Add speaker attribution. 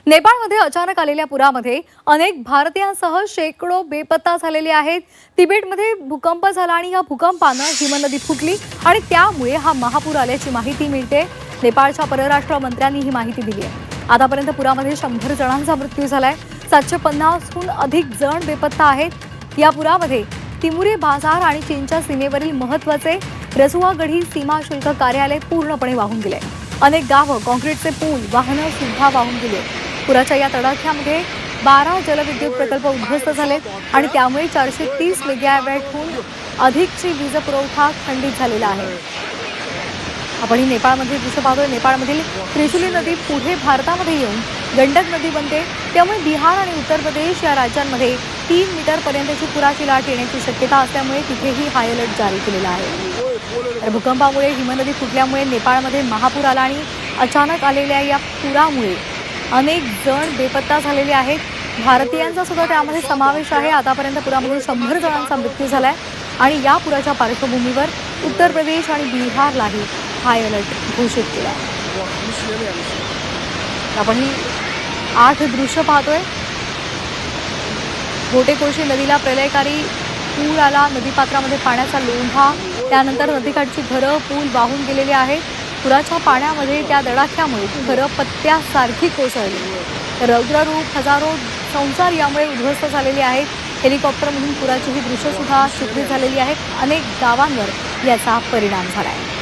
Speaker 1: नेपाळमध्ये अचानक आलेल्या पुरामध्ये अनेक भारतीयांसह शेकडो बेपत्ता झालेले आहेत। तिबेटमध्ये भूकंप झाला आणि या भूकंपाने हिमनदी फुटली आणि त्यामुळे हा महापूर आल्याची माहिती मिळते। नेपाळच्या परराष्ट्र मंत्र्यांनी ही माहिती दिली आहे। आतापर्यंत पुरामध्ये 100 जणांचा मृत्यू झालाय। 750 हून अधिक जण बेपत्ता आहेत। या पुरामध्ये तिमुरे बाजार आणि चीनच्या सीमेवरील महत्त्वाचे रसुआगढी सीमा शुल्क कार्यालय पूर्णपणे वाहून गेले। अनेक गावं, काँक्रीटचे पूल, वाहनं सुद्धा वाहून गेले। पुराच्या या तडाख्यामध्ये 12 जलविद्युत प्रकल्प उद्ध्वस्त झाले आणि त्यामुळे 430 मेगावॅटहून अधिकची वीज पुरवठा खंडित झालेला आहे। आपण ही नेपाळमधील दृश्य पाहतोय। नेपाळमधील त्रिशूली नदी पुढे भारतामध्ये येऊन गंडक नदी बनते। त्यामुळे बिहार आणि उत्तर प्रदेश या राज्यांमध्ये 3 मीटरपर्यंतची पुराची लाट येण्याची शक्यता असल्यामुळे तिथेही हाय अलर्ट जारी केलेला आहे। तर भूकंपामुळे हिमनदी फुटल्यामुळे नेपाळमध्ये महापूर आला आणि अचानक आलेल्या या पुरामुळे अनेक जण बेपत्ता झालेले आहेत। भारतीयांचा सुद्धा त्यामध्ये समावेश आहे। आतापर्यंत पुरामध्ये 100 जणांचा मृत्यू झालाय आणि या पुराच्या पार्श्वभूमीवर उत्तर प्रदेश आणि बिहारलाही हाय अलर्ट घोषित केला आहे। आपण ही 8 दृश्य पाहतोय। गोटेकोशी नदीला प्रलयकारी पूर आला। नदीपात्रामध्ये पाण्याचा लोंढा, त्यानंतर नदीकाठची घरं, पूल वाहून गेलेले आहेत। पुराच्या पाण्यामध्ये त्या तडाख्यामुळे घरं पत्त्यासारखी कोसळली। रौद्ररूप, हजारो संसार यामुळे उद्ध्वस्त झालेले आहेत। हेलिकॉप्टरमधून पुराची ही दृश्य सुद्धा चित्रित झालेली आहेत। अनेक गावांवर याचा परिणाम झाला आहे।